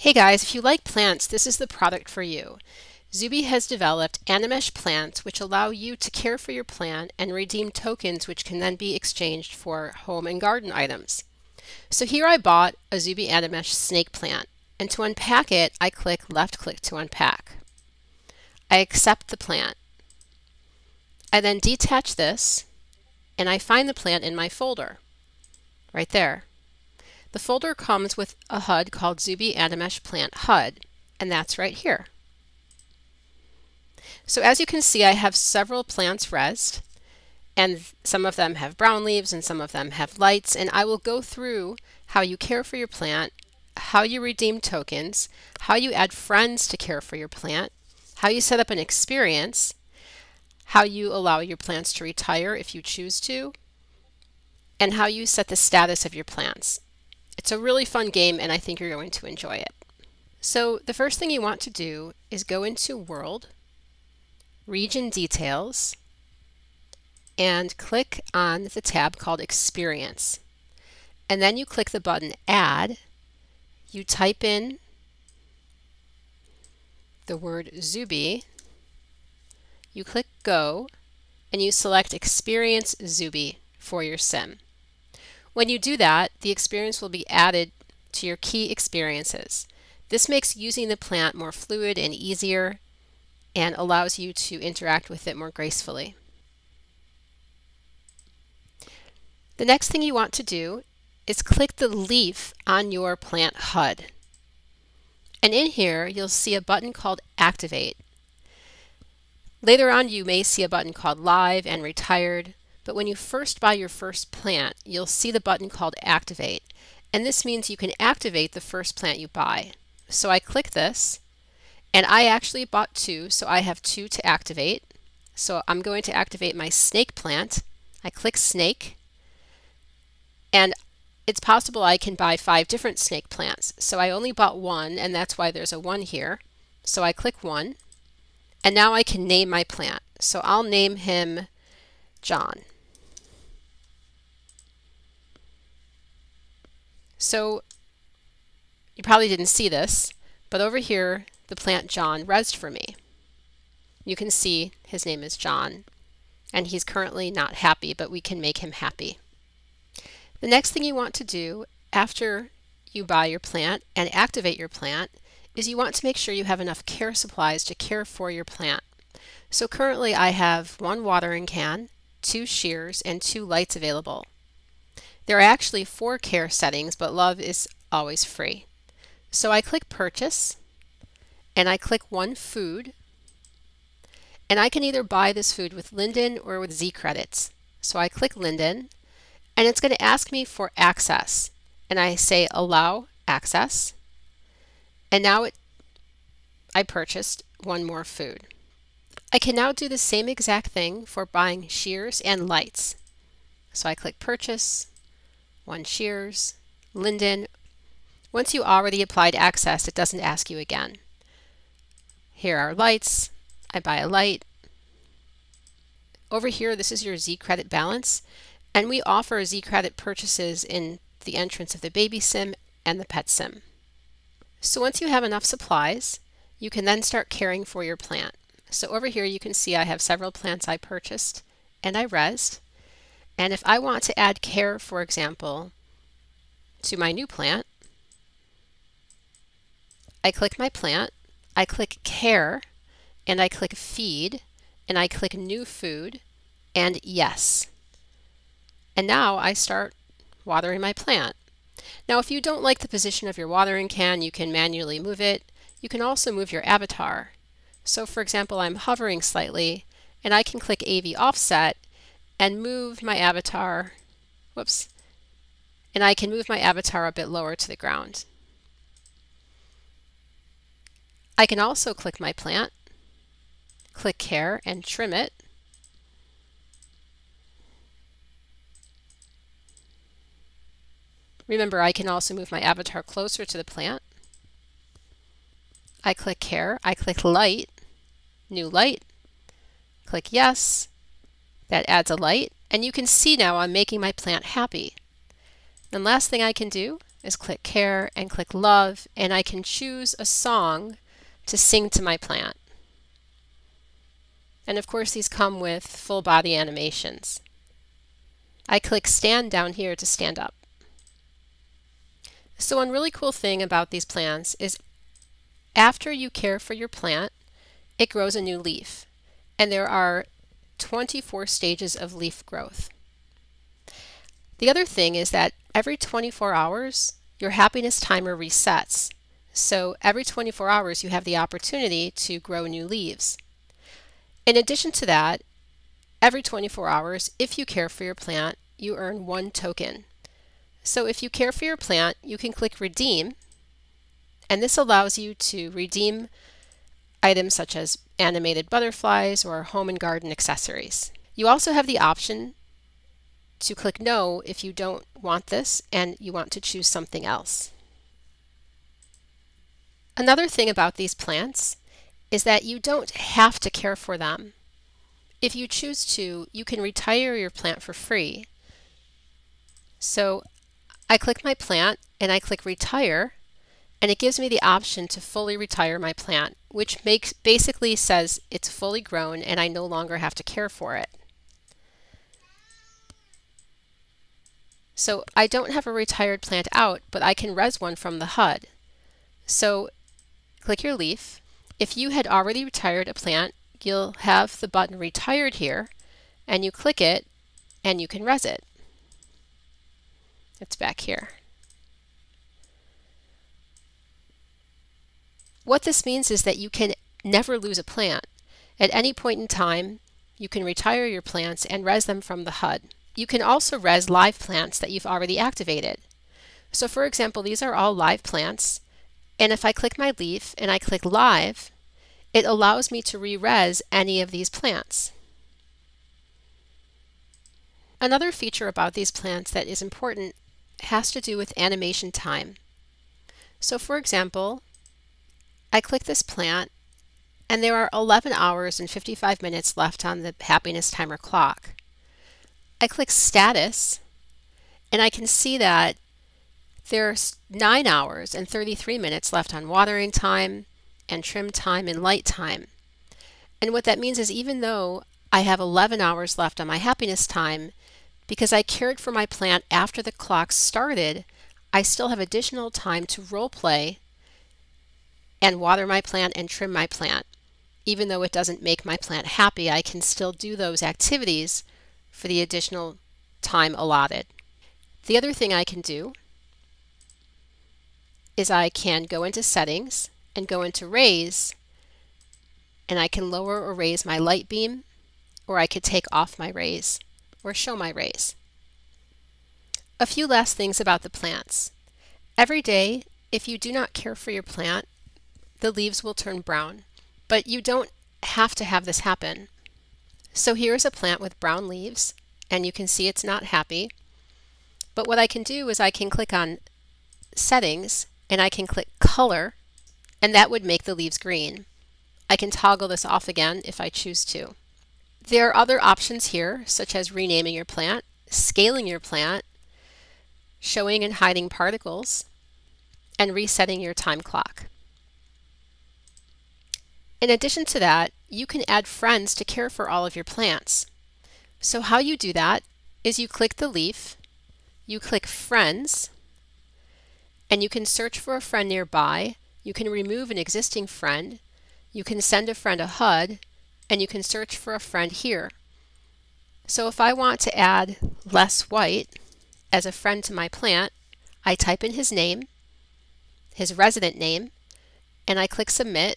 Hey guys, if you like plants, this is the product for you. Zooby has developed Animesh plants which allow you to care for your plant and redeem tokens which can then be exchanged for home and garden items. So here I bought a Zooby Animesh snake plant, and to unpack it, I left click to unpack. I accept the plant. I then detach this, and I find the plant in my folder, right there. The folder comes with a HUD called Zooby Animesh Plant HUD, and that's right here. So as you can see, I have several plants resed, and some of them have brown leaves and some of them have lights, and I will go through how you care for your plant, how you redeem tokens, how you add friends to care for your plant, how you set up an experience, how you allow your plants to retire if you choose to, and how you set the status of your plants. It's a really fun game and I think you're going to enjoy it. So the first thing you want to do is go into World, Region Details, and click on the tab called Experience. And then you click the button Add. You type in the word Zooby, you click Go, and you select Experience Zooby for your sim. When you do that, the experience will be added to your key experiences. This makes using the plant more fluid and easier and allows you to interact with it more gracefully. The next thing you want to do is click the leaf on your plant HUD. And in here, you'll see a button called Activate. Later on, you may see a button called Live and Retired. But when you first buy your first plant, you'll see the button called Activate, and this means you can activate the first plant you buy. So I click this, and I actually bought two, so I have two to activate. So I'm going to activate my snake plant. I click Snake, and it's possible I can buy 5 different snake plants. So I only bought one, and that's why there's a 1 here. So I click 1, and now I can name my plant. So I'll name him John. So you probably didn't see this, but over here the plant John resed for me. You can see his name is John, and he's currently not happy, but we can make him happy. The next thing you want to do after you buy your plant and activate your plant is you want to make sure you have enough care supplies to care for your plant. So currently I have 1 watering can, 2 shears, and 2 lights available. There are actually 4 care settings, but love is always free. So I click Purchase, and I click 1 food, and I can either buy this food with Linden or with Z credits. So I click Linden, and it's going to ask me for access, and I say Allow Access, and now I purchased 1 more food. I can now do the same exact thing for buying shears and lights. So I click Purchase, 1 shears, Linden. Once you already applied access, it doesn't ask you again. Here are lights. I buy a light. Over here, this is your Z credit balance, and we offer Z credit purchases in the entrance of the baby sim and the pet sim. So once you have enough supplies, you can then start caring for your plant. So over here you can see I have several plants I purchased and I resed. And if I want to add care, for example, to my new plant, I click my plant, I click Care, and I click Feed, and I click New Food, and Yes. And now I start watering my plant. Now if you don't like the position of your watering can, you can manually move it. You can also move your avatar. So for example, I'm hovering slightly, and I can click AV Offset and move my avatar, and I can move my avatar a bit lower to the ground. I can also click my plant, click Care, and trim it. Remember, I can also move my avatar closer to the plant. I click Care, I click Light, New Light, click Yes. That adds a light, and you can see now I'm making my plant happy. And last thing I can do is click care and click love, and I can choose a song to sing to my plant. And of course these come with full body animations. I click stand down here to stand up. So one really cool thing about these plants is after you care for your plant, it grows a new leaf. And there are 24 stages of leaf growth. The other thing is that every 24 hours, your happiness timer resets. So every 24 hours, you have the opportunity to grow new leaves. In addition to that, every 24 hours, if you care for your plant, you earn 1 token. So if you care for your plant, you can click redeem, and this allows you to redeem items such as animated butterflies or home and garden accessories. You also have the option to click no if you don't want this and you want to choose something else. Another thing about these plants is that you don't have to care for them. If you choose to, you can retire your plant for free. So I click my plant and I click retire, and it gives me the option to fully retire my plant, which basically says it's fully grown and I no longer have to care for it. So I don't have a retired plant out, but I can res one from the HUD. So click your leaf. If you had already retired a plant, you'll have the button retired here, and you click it and you can res it. It's back here. What this means is that you can never lose a plant. At any point in time, you can retire your plants and res them from the HUD. You can also res live plants that you've already activated. So for example, these are all live plants, and if I click my leaf and I click live, it allows me to re-res any of these plants. Another feature about these plants that is important has to do with animation time. So for example, I click this plant and there are 11 hours and 55 minutes left on the happiness timer clock. I click status and I can see that there's 9 hours and 33 minutes left on watering time and trim time and light time. And what that means is even though I have 11 hours left on my happiness time, because I cared for my plant after the clock started, I still have additional time to role play and water my plant and trim my plant. Even though it doesn't make my plant happy, I can still do those activities for the additional time allotted. The other thing I can do is I can go into settings and go into raise, and I can lower or raise my light beam, or I could take off my raise or show my raise. A few last things about the plants. Every day, if you do not care for your plant, the leaves will turn brown, but you don't have to have this happen. So here's a plant with brown leaves, and you can see it's not happy. But what I can do is I can click on settings and I can click color, and that would make the leaves green. I can toggle this off again if I choose to. There are other options here, such as renaming your plant, scaling your plant, showing and hiding particles, and resetting your time clock. In addition to that, you can add friends to care for all of your plants. So how you do that is you click the leaf, you click friends, and you can search for a friend nearby. You can remove an existing friend, you can send a friend a HUD, and you can search for a friend here. So if I want to add Les White as a friend to my plant, I type in his name, his resident name, and I click submit,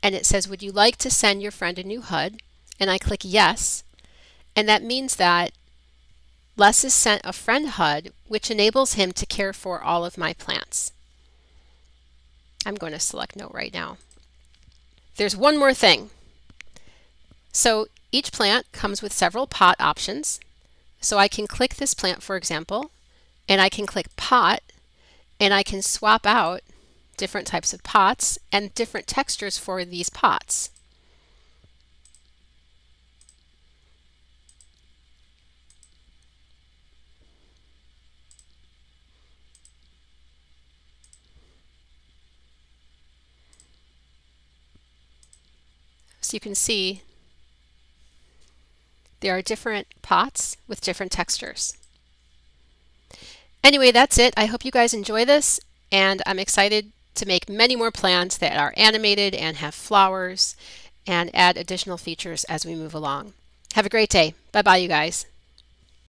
and it says, would you like to send your friend a new HUD? And I click yes, and that means that Les is sent a friend HUD, which enables him to care for all of my plants. I'm going to select no right now. There's one more thing. So each plant comes with several pot options. So I can click this plant, for example, and I can click pot, and I can swap out different types of pots and different textures for these pots. pots, you can see there are different pots with different textures. Anyway, that's it. I hope you guys enjoy this, and I'm excited to make many more plants that are animated and have flowers and add additional features as we move along. Have a great day. Bye-bye, you guys.